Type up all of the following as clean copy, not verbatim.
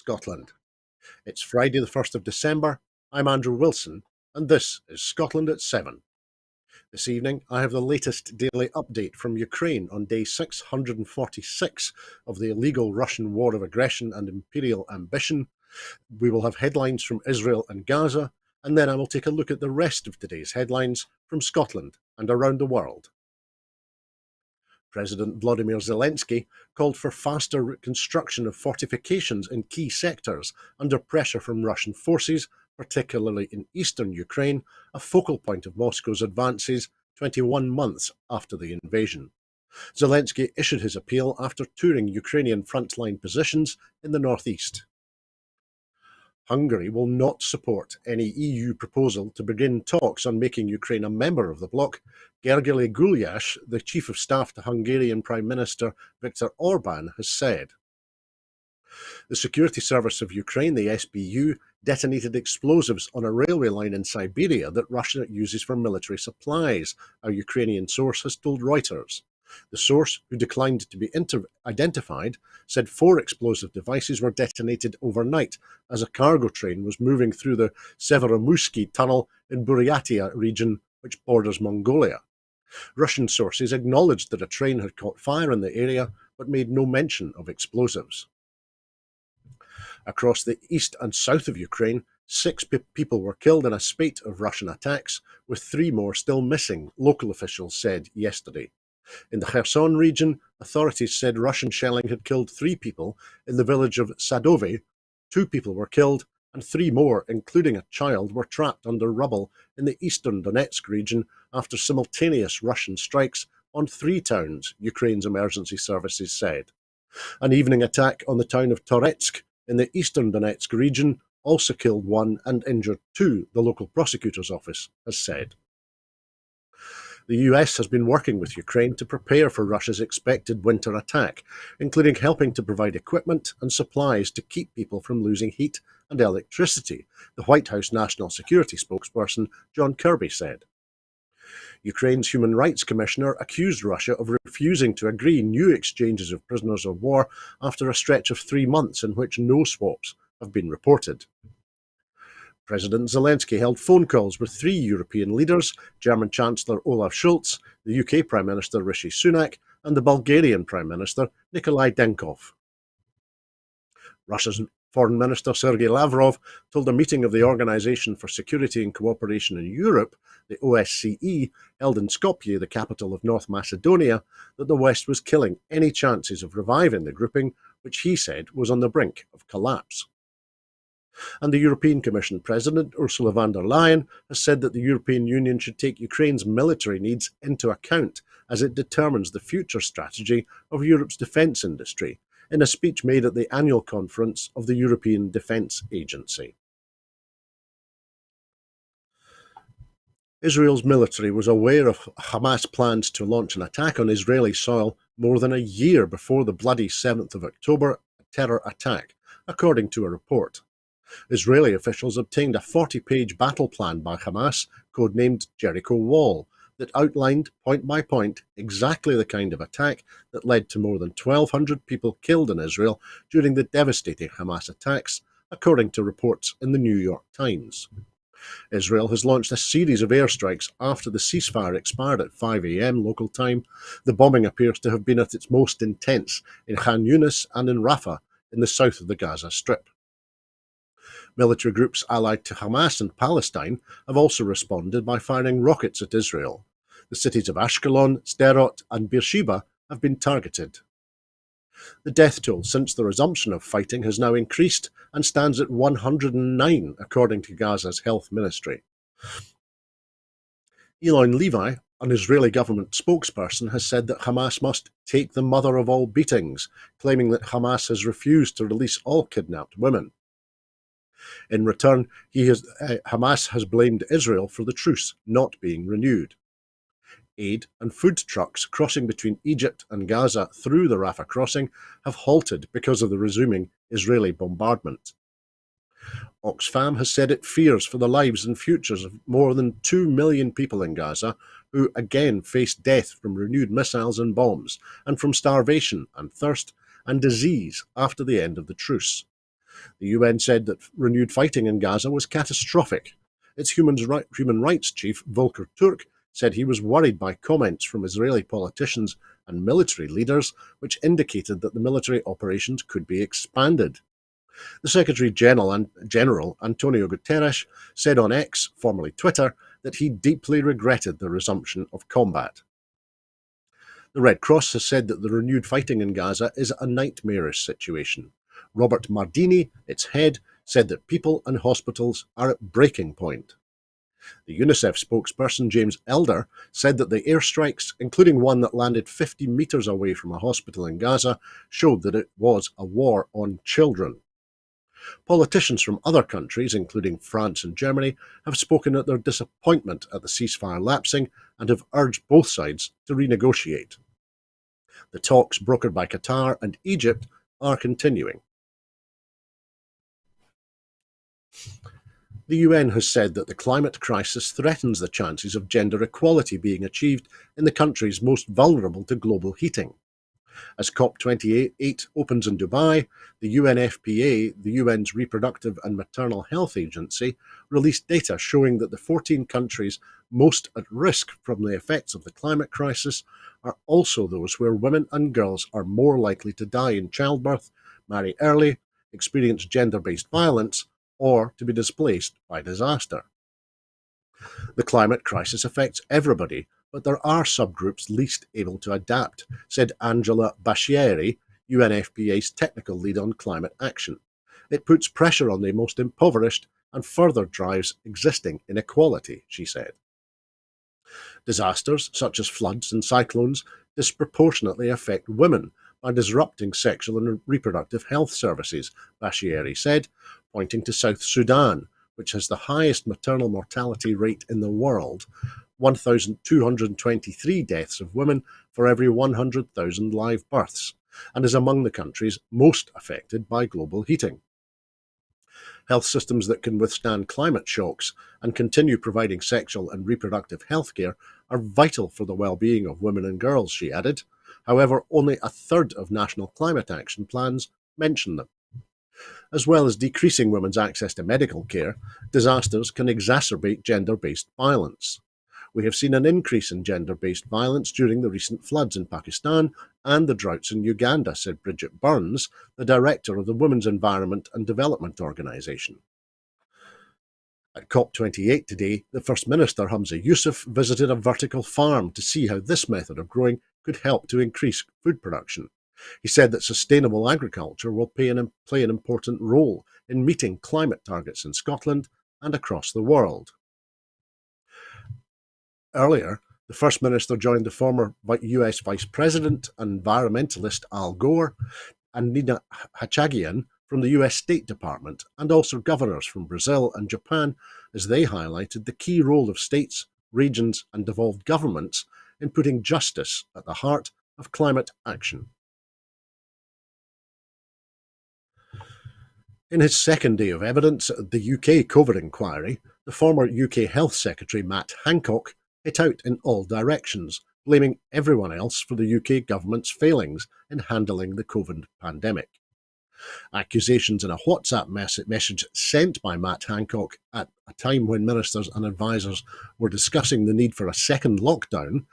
Scotland. It's Friday, the 1st of December. I'm Andrew Wilson, and this is Scotland at 7. This evening, I have the latest daily update from Ukraine on day 646 of the illegal Russian war of aggression and imperial ambition. We will have headlines from Israel and Gaza, and then I will take a look at the rest of today's headlines from Scotland and around the world. President Volodymyr Zelensky called for faster reconstruction of fortifications in key sectors under pressure from Russian forces, particularly in eastern Ukraine, a focal point of Moscow's advances 21 months after the invasion. Zelensky issued his appeal after touring Ukrainian frontline positions in the northeast. Hungary will not support any EU proposal to begin talks on making Ukraine a member of the bloc, Gergely Gulyas, the Chief of Staff to Hungarian Prime Minister Viktor Orban, has said. The Security Service of Ukraine, the SBU, detonated explosives on a railway line in Siberia that Russia uses for military supplies, a Ukrainian source has told Reuters. The source, who declined to be identified, said 4 explosive devices were detonated overnight as a cargo train was moving through the Severomusky tunnel in Buryatia region, which borders Mongolia. Russian sources acknowledged that a train had caught fire in the area, but made no mention of explosives. Across the east and south of Ukraine, 6 people were killed in a spate of Russian attacks, with 3 more still missing, local officials said yesterday. In the Kherson region, authorities said Russian shelling had killed 3 people in the village of Sadove. 2 people were killed, and 3 more, including a child, were trapped under rubble in the eastern Donetsk region after simultaneous Russian strikes on 3 towns, Ukraine's emergency services said. An evening attack on the town of Toretsk in the eastern Donetsk region also killed 1 and injured 2, the local prosecutor's office has said. The US has been working with Ukraine to prepare for Russia's expected winter attack, including helping to provide equipment and supplies to keep people from losing heat and electricity, the White House National Security spokesperson John Kirby said. Ukraine's Human Rights Commissioner accused Russia of refusing to agree new exchanges of prisoners of war after a stretch of 3 months in which no swaps have been reported. President Zelensky held phone calls with 3 European leaders, German Chancellor Olaf Scholz, the UK Prime Minister Rishi Sunak, and the Bulgarian Prime Minister Nikolai Denkov. Russia's Foreign Minister Sergei Lavrov told a meeting of the Organisation for Security and Cooperation in Europe, the OSCE, held in Skopje, the capital of North Macedonia, that the West was killing any chances of reviving the grouping, which he said was on the brink of collapse. And the European Commission President, Ursula von der Leyen, has said that the European Union should take Ukraine's military needs into account as it determines the future strategy of Europe's defence industry, in a speech made at the annual conference of the European Defence Agency. Israel's military was aware of Hamas' plans to launch an attack on Israeli soil more than a year before the bloody 7th of October terror attack, according to a report. Israeli officials obtained a 40-page battle plan by Hamas, codenamed Jericho Wall, that outlined, point by point, exactly the kind of attack that led to more than 1,200 people killed in Israel during the devastating Hamas attacks, according to reports in the New York Times. Israel has launched a series of airstrikes after the ceasefire expired at 5 a.m. local time. The bombing appears to have been at its most intense in Khan Yunis and in Rafah, in the south of the Gaza Strip. Military groups allied to Hamas and Palestine have also responded by firing rockets at Israel. The cities of Ashkelon, Sderot and Beersheba have been targeted. The death toll since the resumption of fighting has now increased and stands at 109, according to Gaza's health ministry. Elon Levi, an Israeli government spokesperson, has said that Hamas must take the mother of all beatings, claiming that Hamas has refused to release all kidnapped women. In return, Hamas has blamed Israel for the truce not being renewed. Aid and food trucks crossing between Egypt and Gaza through the Rafah crossing have halted because of the resuming Israeli bombardment. Oxfam has said it fears for the lives and futures of more than 2 million people in Gaza who again face death from renewed missiles and bombs, and from starvation and thirst and disease after the end of the truce. The UN said that renewed fighting in Gaza was catastrophic. Its human rights chief, Volker Turk, said he was worried by comments from Israeli politicians and military leaders which indicated that the military operations could be expanded. The Secretary General, Antonio Guterres, said on X, formerly Twitter, that he deeply regretted the resumption of combat. The Red Cross has said that the renewed fighting in Gaza is a nightmarish situation. Robert Mardini, its head, said that people and hospitals are at breaking point. The UNICEF spokesperson James Elder said that the airstrikes, including one that landed 50 meters away from a hospital in Gaza, showed that it was a war on children. Politicians from other countries, including France and Germany, have spoken at their disappointment at the ceasefire lapsing and have urged both sides to renegotiate. The talks brokered by Qatar and Egypt are continuing. The UN has said that the climate crisis threatens the chances of gender equality being achieved in the countries most vulnerable to global heating. As COP28 opens in Dubai, the UNFPA, the UN's Reproductive and Maternal Health Agency, released data showing that the 14 countries most at risk from the effects of the climate crisis are also those where women and girls are more likely to die in childbirth, marry early, experience gender-based violence, or to be displaced by disaster. The climate crisis affects everybody, but there are subgroups least able to adapt, said Angela Bashieri, UNFPA's technical lead on climate action. It puts pressure on the most impoverished and further drives existing inequality, she said. Disasters, such as floods and cyclones, disproportionately affect women by disrupting sexual and reproductive health services, Bashieri said, pointing to South Sudan, which has the highest maternal mortality rate in the world, 1,223 deaths of women for every 100,000 live births, and is among the countries most affected by global heating. Health systems that can withstand climate shocks and continue providing sexual and reproductive health care are vital for the well-being of women and girls, she added. However, only a third of national climate action plans mention them. As well as decreasing women's access to medical care, disasters can exacerbate gender-based violence. We have seen an increase in gender-based violence during the recent floods in Pakistan and the droughts in Uganda, said Bridget Burns, the director of the Women's Environment and Development Organisation. At COP28 today, the First Minister, Hamza Yusuf, visited a vertical farm to see how this method of growing could help to increase food production. He said that sustainable agriculture will play an important role in meeting climate targets in Scotland and across the world. Earlier, the First Minister joined the former US Vice President and environmentalist Al Gore and Nina Hachagian from the US State Department, and also governors from Brazil and Japan, as they highlighted the key role of states, regions and devolved governments in putting justice at the heart of climate action. In his second day of evidence at the UK COVID inquiry, the former UK Health Secretary Matt Hancock hit out in all directions, blaming everyone else for the UK government's failings in handling the COVID pandemic. Accusations in a WhatsApp message sent by Matt Hancock at a time when ministers and advisers were discussing the need for a second lockdown,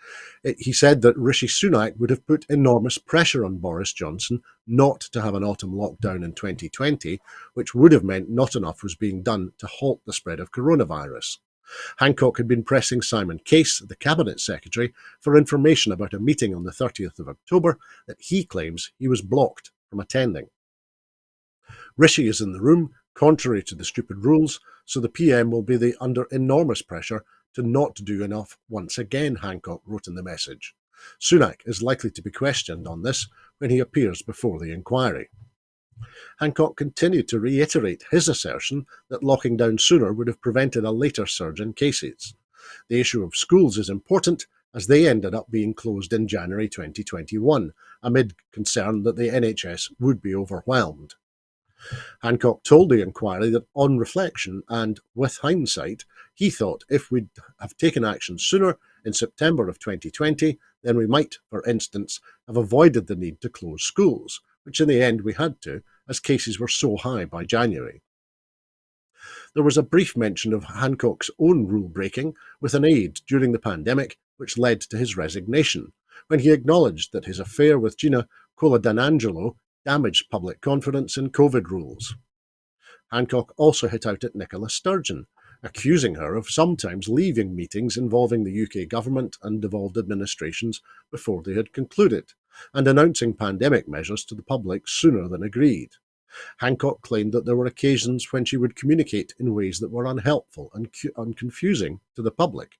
he said that Rishi Sunak would have put enormous pressure on Boris Johnson not to have an autumn lockdown in 2020, which would have meant not enough was being done to halt the spread of coronavirus. Hancock had been pressing Simon Case, the Cabinet Secretary, for information about a meeting on the 30th of October that he claims he was blocked from attending. Rishi is in the room, contrary to the stupid rules, so the PM will be under enormous pressure to not do enough once again, Hancock wrote in the message. Sunak is likely to be questioned on this when he appears before the inquiry. Hancock continued to reiterate his assertion that locking down sooner would have prevented a later surge in cases. The issue of schools is important, as they ended up being closed in January 2021, amid concern that the NHS would be overwhelmed. Hancock told the inquiry that on reflection and with hindsight, he thought if we'd have taken action sooner in September of 2020, then we might, for instance, have avoided the need to close schools, which in the end we had to, as cases were so high by January. There was a brief mention of Hancock's own rule-breaking with an aide during the pandemic, which led to his resignation, when he acknowledged that his affair with Gina Coladanangelo damaged public confidence in COVID rules. Hancock also hit out at Nicola Sturgeon, accusing her of sometimes leaving meetings involving the UK government and devolved administrations before they had concluded, and announcing pandemic measures to the public sooner than agreed. Hancock claimed that there were occasions when she would communicate in ways that were unhelpful and confusing to the public.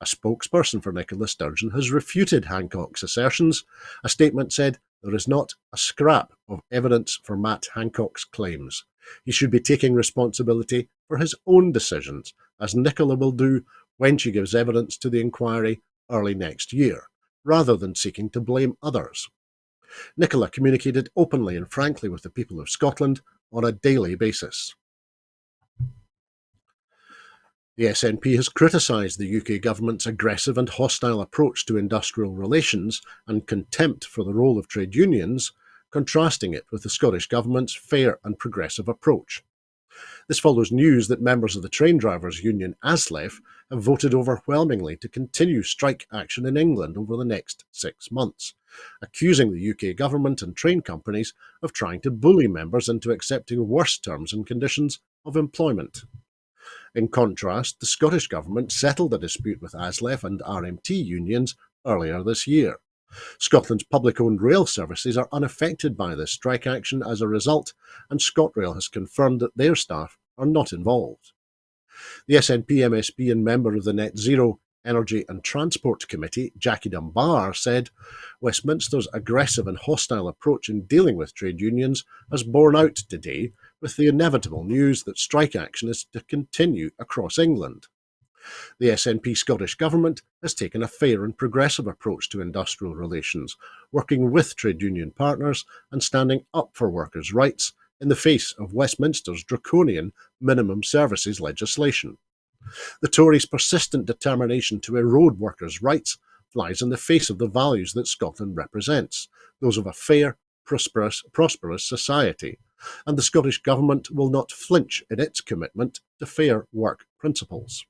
A spokesperson for Nicola Sturgeon has refuted Hancock's assertions. A statement said, "There is not a scrap of evidence for Matt Hancock's claims. He should be taking responsibility for his own decisions, as Nicola will do when she gives evidence to the inquiry early next year, rather than seeking to blame others." Nicola communicated openly and frankly with the people of Scotland on a daily basis. The SNP has criticised the UK government's aggressive and hostile approach to industrial relations and contempt for the role of trade unions, contrasting it with the Scottish government's fair and progressive approach. This follows news that members of the train drivers' union ASLEF have voted overwhelmingly to continue strike action in England over the next 6 months, accusing the UK government and train companies of trying to bully members into accepting worse terms and conditions of employment. In contrast, the Scottish government settled a dispute with ASLEF and RMT unions earlier this year. Scotland's public-owned rail services are unaffected by this strike action as a result, and ScotRail has confirmed that their staff are not involved. The SNP MSP and member of the Net Zero Energy and Transport Committee, Jackie Dunbar, said, "Westminster's aggressive and hostile approach in dealing with trade unions has borne out today with the inevitable news that strike action is to continue across England." The SNP Scottish Government has taken a fair and progressive approach to industrial relations, working with trade union partners and standing up for workers' rights in the face of Westminster's draconian minimum services legislation. The Tories' persistent determination to erode workers' rights flies in the face of the values that Scotland represents, those of a fair, prosperous society, and the Scottish Government will not flinch in its commitment to fair work principles.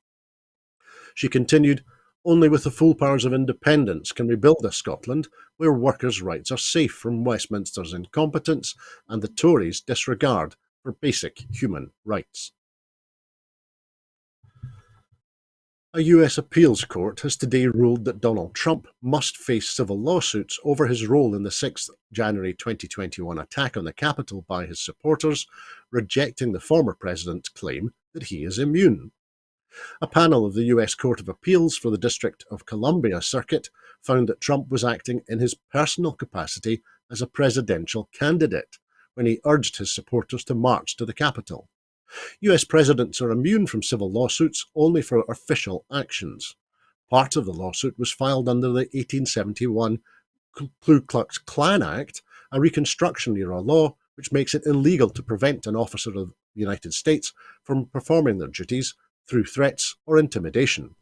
She continued, "Only with the full powers of independence can we build a Scotland where workers' rights are safe from Westminster's incompetence and the Tories' disregard for basic human rights." A US appeals court has today ruled that Donald Trump must face civil lawsuits over his role in the 6th January 2021 attack on the Capitol by his supporters, rejecting the former president's claim that he is immune. A panel of the US Court of Appeals for the District of Columbia Circuit found that Trump was acting in his personal capacity as a presidential candidate when he urged his supporters to march to the Capitol. US presidents are immune from civil lawsuits only for official actions. Part of the lawsuit was filed under the 1871 Ku Klux Klan Act, a Reconstruction-era law which makes it illegal to prevent an officer of the United States from performing their duties through threats or intimidation.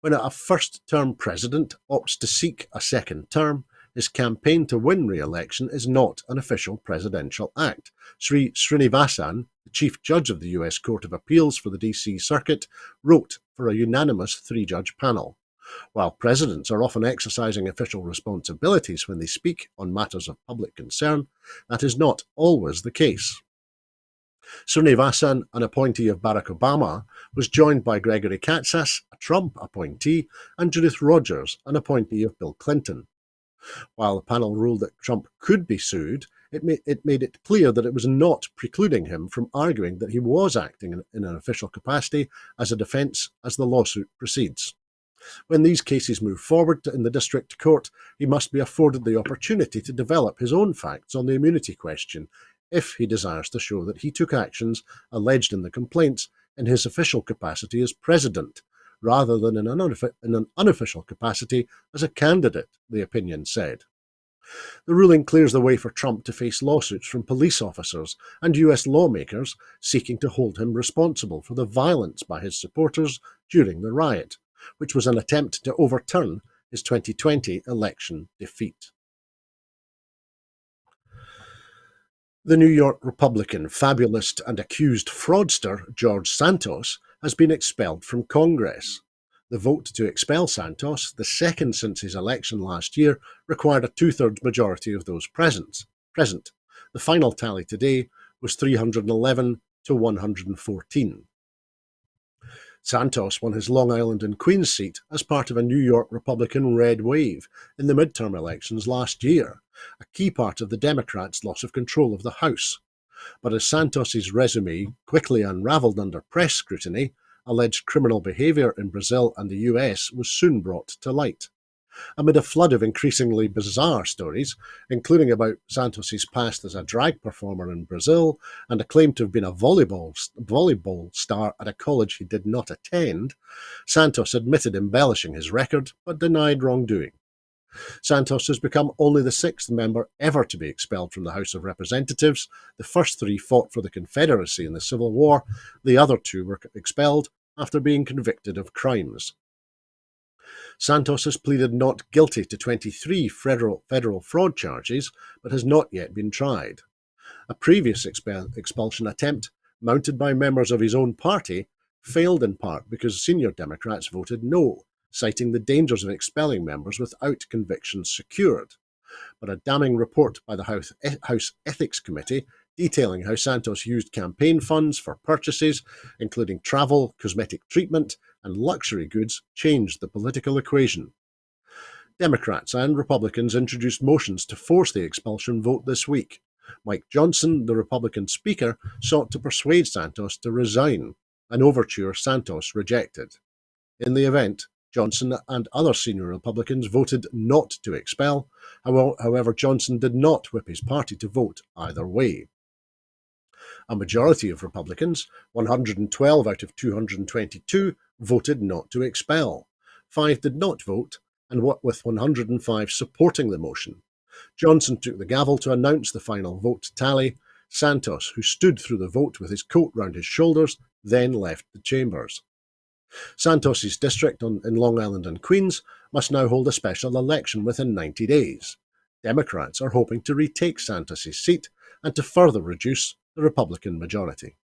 When a first-term president opts to seek a second term, his campaign to win re-election is not an official presidential act. Sri Srinivasan, the Chief Judge of the US Court of Appeals for the DC Circuit, wrote for a unanimous 3-judge panel. While presidents are often exercising official responsibilities when they speak on matters of public concern, that is not always the case. Srinivasan, an appointee of Barack Obama, was joined by Gregory Katsas, a Trump appointee, and Judith Rogers, an appointee of Bill Clinton. While the panel ruled that Trump could be sued, it made it clear that it was not precluding him from arguing that he was acting in an official capacity as a defense as the lawsuit proceeds. When these cases move forward in the district court, he must be afforded the opportunity to develop his own facts on the immunity question if he desires to show that he took actions alleged in the complaints in his official capacity as president, rather than in an unofficial capacity as a candidate, the opinion said. The ruling clears the way for Trump to face lawsuits from police officers and US lawmakers seeking to hold him responsible for the violence by his supporters during the riot, which was an attempt to overturn his 2020 election defeat. The New York Republican fabulist and accused fraudster George Santos has been expelled from Congress. The vote to expel Santos, the second since his election last year, required a two-thirds majority of those present. The final tally today was 311 to 114. Santos won his Long Island and Queens seat as part of a New York Republican red wave in the midterm elections last year, a key part of the Democrats' loss of control of the House. But as Santos's resume quickly unravelled under press scrutiny, alleged criminal behaviour in Brazil and the US was soon brought to light. Amid a flood of increasingly bizarre stories, including about Santos's past as a drag performer in Brazil and a claim to have been a volleyball star at a college he did not attend, Santos admitted embellishing his record but denied wrongdoing. Santos has become only the sixth member ever to be expelled from the House of Representatives. The first three fought for the Confederacy in the Civil War. The other two were expelled after being convicted of crimes. Santos has pleaded not guilty to 23 federal fraud charges, but has not yet been tried. A previous expulsion attempt, mounted by members of his own party, failed in part because senior Democrats voted no, citing the dangers of expelling members without convictions secured. But a damning report by the House Ethics Committee detailing how Santos used campaign funds for purchases, including travel, cosmetic treatment, and luxury goods, changed the political equation. Democrats and Republicans introduced motions to force the expulsion vote this week. Mike Johnson, the Republican Speaker, sought to persuade Santos to resign, an overture Santos rejected. In the event, Johnson and other senior Republicans voted not to expel. However, Johnson did not whip his party to vote either way. A majority of Republicans, 112 out of 222, voted not to expel. 5 did not vote, and with 105 supporting the motion. Johnson took the gavel to announce the final vote tally. Santos, who stood through the vote with his coat round his shoulders, then left the chambers. Santos's district in Long Island and Queens must now hold a special election within 90 days. Democrats are hoping to retake Santos's seat and to further reduce the Republican majority.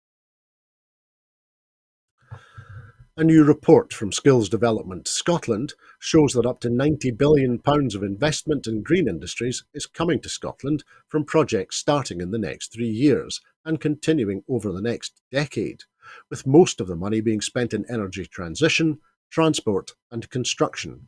A new report from Skills Development Scotland shows that up to £90 billion of investment in green industries is coming to Scotland from projects starting in the next 3 years and continuing over the next decade, with most of the money being spent in energy transition, transport and construction.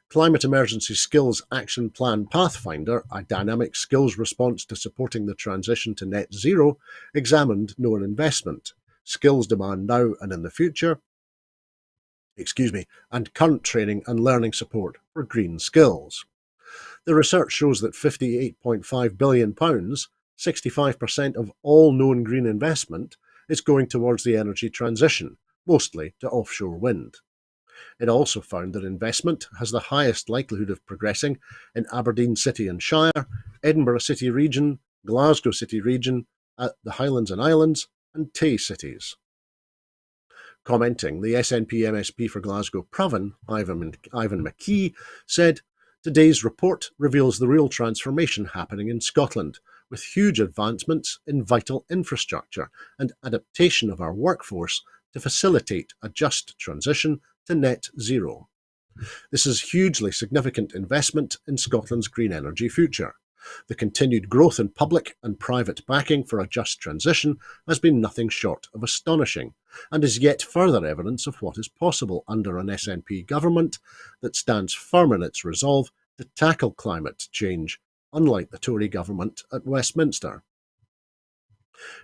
Climate Emergency Skills Action Plan Pathfinder, a dynamic skills response to supporting the transition to net zero, examined known investment, skills demand now and in the future, and current training and learning support for green skills. The research shows that £58.5 billion, 65% of all known green investment, is going towards the energy transition, mostly to offshore wind. It also found that investment has the highest likelihood of progressing in Aberdeen City and Shire, Edinburgh City Region, Glasgow City Region, the Highlands and Islands, and Tay cities. Commenting, the SNP MSP for Glasgow Provan, Ivan McKee, said, "Today's report reveals the real transformation happening in Scotland, with huge advancements in vital infrastructure and adaptation of our workforce to facilitate a just transition to net zero. This is hugely significant investment in Scotland's green energy future. The continued growth in public and private backing for a just transition has been nothing short of astonishing, and is yet further evidence of what is possible under an SNP government that stands firm in its resolve to tackle climate change, unlike the Tory government at Westminster."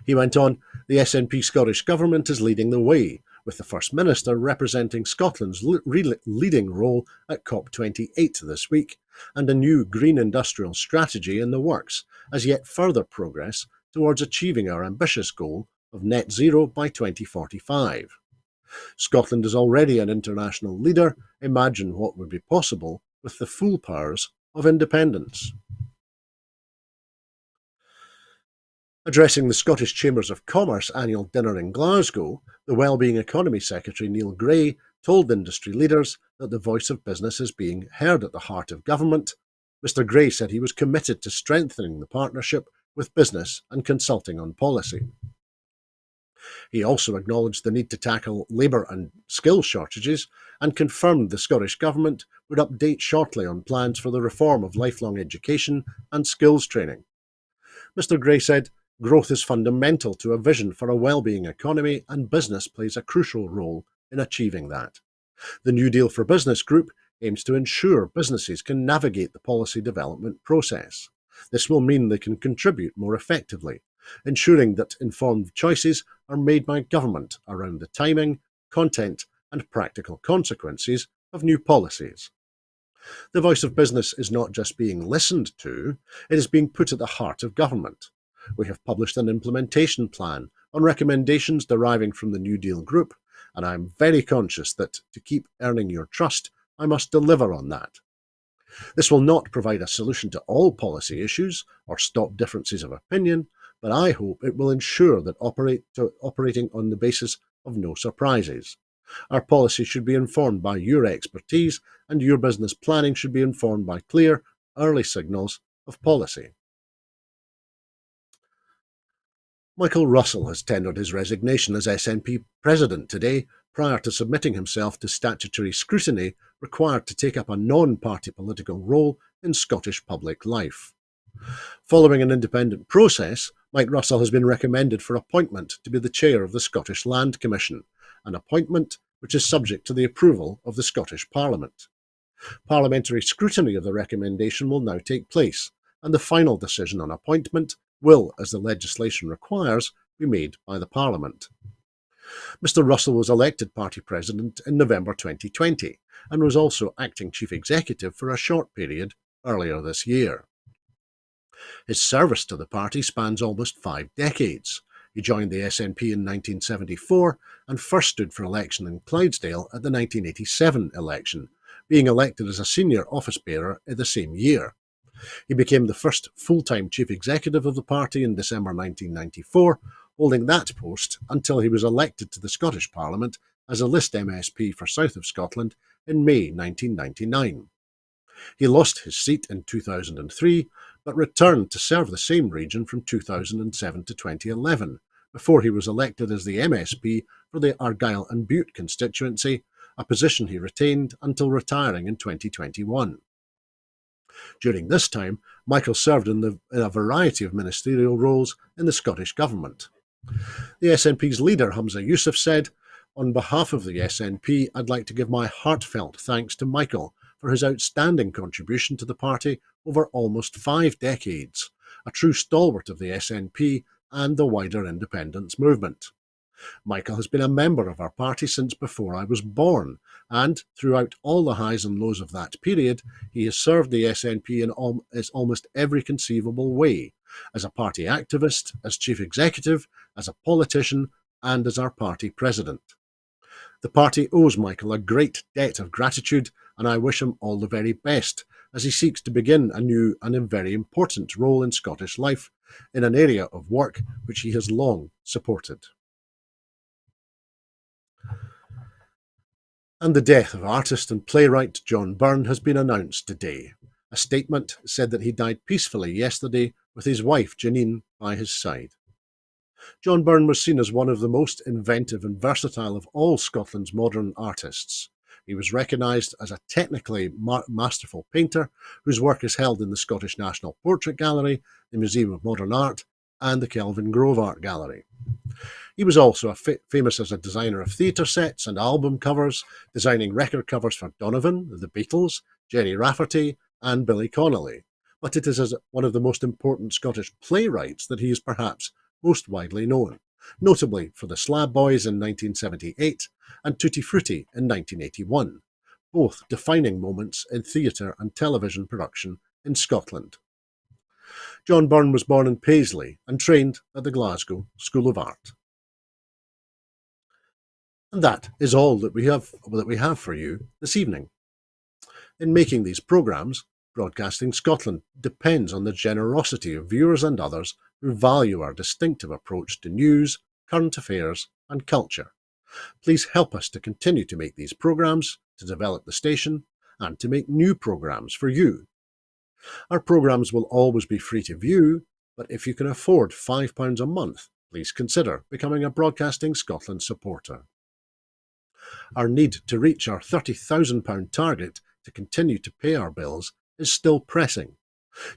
He went on, "The SNP Scottish Government is leading the way, with the First Minister representing Scotland's leading role at COP28 this week, and a new green industrial strategy in the works as yet further progress towards achieving our ambitious goal of net zero by 2045. Scotland is already an international leader. Imagine what would be possible with the full powers of independence." Addressing the Scottish Chambers of Commerce annual dinner in Glasgow, the Wellbeing Economy Secretary Neil Gray told industry leaders that the voice of business is being heard at the heart of government. Mr Gray said he was committed to strengthening the partnership with business and consulting on policy. He also acknowledged the need to tackle labour and skills shortages and confirmed the Scottish Government would update shortly on plans for the reform of lifelong education and skills training. Mr Gray said, "Growth is fundamental to a vision for a well-being economy, and business plays a crucial role in achieving that." The New Deal for Business group aims to ensure businesses can navigate the policy development process. This will mean they can contribute more effectively, ensuring that informed choices are made by government around the timing, content, and practical consequences of new policies. The voice of business is not just being listened to, it is being put at the heart of government. We have published an implementation plan on recommendations deriving from the New Deal group, and I am very conscious that to keep earning your trust, I must deliver on that. This will not provide a solution to all policy issues or stop differences of opinion, but I hope it will ensure that operating on the basis of no surprises. Our policy should be informed by your expertise, and your business planning should be informed by clear, early signals of policy. Michael Russell has tendered his resignation as SNP President today, prior to submitting himself to statutory scrutiny required to take up a non-party political role in Scottish public life. Following an independent process, Mike Russell has been recommended for appointment to be the chair of the Scottish Land Commission, an appointment which is subject to the approval of the Scottish Parliament. Parliamentary scrutiny of the recommendation will now take place, and the final decision on appointment will, as the legislation requires, be made by the Parliament. Mr Russell was elected party president in November 2020 and was also acting chief executive for a short period earlier this year. His service to the party spans almost 5 decades. He joined the SNP in 1974 and first stood for election in Clydesdale at the 1987 election, being elected as a senior office bearer in the same year. He became the first full-time chief executive of the party in December 1994, holding that post until he was elected to the Scottish Parliament as a list MSP for South of Scotland in May 1999. He lost his seat in 2003, but returned to serve the same region from 2007 to 2011, before he was elected as the MSP for the Argyll and Bute constituency, a position he retained until retiring in 2021. During this time, Michael served in a variety of ministerial roles in the Scottish Government. The SNP's leader, Humza Yousaf, said, "On behalf of the SNP, I'd like to give my heartfelt thanks to Michael for his outstanding contribution to the party over almost 5 decades, a true stalwart of the SNP and the wider independence movement. Michael has been a member of our party since before I was born, and throughout all the highs and lows of that period, he has served the SNP in almost every conceivable way, as a party activist, as chief executive, as a politician, and as our party president. The party owes Michael a great debt of gratitude, and I wish him all the very best as he seeks to begin a new and a very important role in Scottish life, in an area of work which he has long supported." And the death of artist and playwright John Byrne has been announced today. A statement said that he died peacefully yesterday with his wife Janine by his side. John Byrne was seen as one of the most inventive and versatile of all Scotland's modern artists. He was recognised as a technically masterful painter whose work is held in the Scottish National Portrait Gallery, the Museum of Modern Art, and the Kelvin Grove Art Gallery. He was also famous as a designer of theatre sets and album covers, designing record covers for Donovan, the Beatles, Gerry Rafferty, and Billy Connolly. But it is as one of the most important Scottish playwrights that he is perhaps most widely known, notably for The Slab Boys in 1978 and Tutti Frutti in 1981, both defining moments in theatre and television production in Scotland. John Byrne was born in Paisley and trained at the Glasgow School of Art. And that is all that we have for you this evening. In making these programmes, Broadcasting Scotland depends on the generosity of viewers and others who value our distinctive approach to news, current affairs and culture. Please help us to continue to make these programmes, to develop the station, and to make new programmes for you. Our programmes will always be free to view, but if you can afford £5 a month, please consider becoming a Broadcasting Scotland supporter. Our need to reach our £30,000 target to continue to pay our bills is still pressing.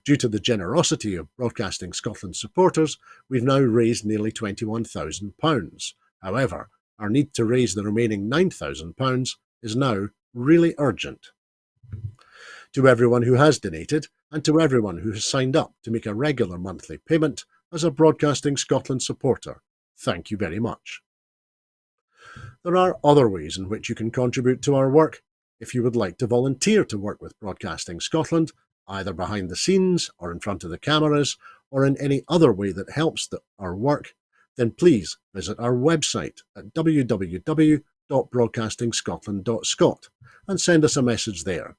Due to the generosity of Broadcasting Scotland supporters, we've now raised nearly £21,000. However, our need to raise the remaining £9,000 is now really urgent. To everyone who has donated, and to everyone who has signed up to make a regular monthly payment as a Broadcasting Scotland supporter, thank you very much. There are other ways in which you can contribute to our work. If you would like to volunteer to work with Broadcasting Scotland, either behind the scenes or in front of the cameras, or in any other way that helps our work, then please visit our website at www.broadcastingscotland.scot and send us a message there.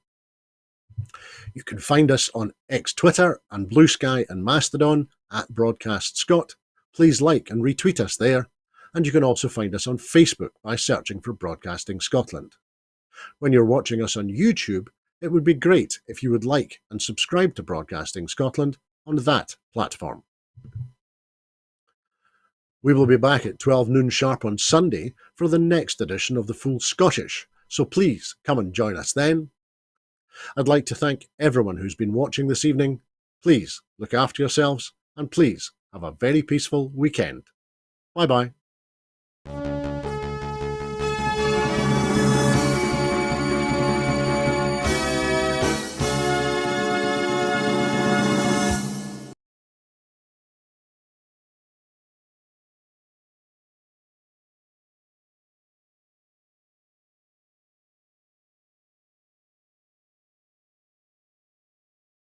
You can find us on X Twitter and Blue Sky and Mastodon at Broadcast Scot. Please like and retweet us there, and you can also find us on Facebook by searching for Broadcasting Scotland. When you're watching us on YouTube, it would be great if you would like and subscribe to Broadcasting Scotland on that platform. We will be back at 12 noon sharp on Sunday for the next edition of the Full Scottish, so please come and join us then. I'd like to thank everyone who's been watching this evening. Please look after yourselves and please have a very peaceful weekend. Bye-bye.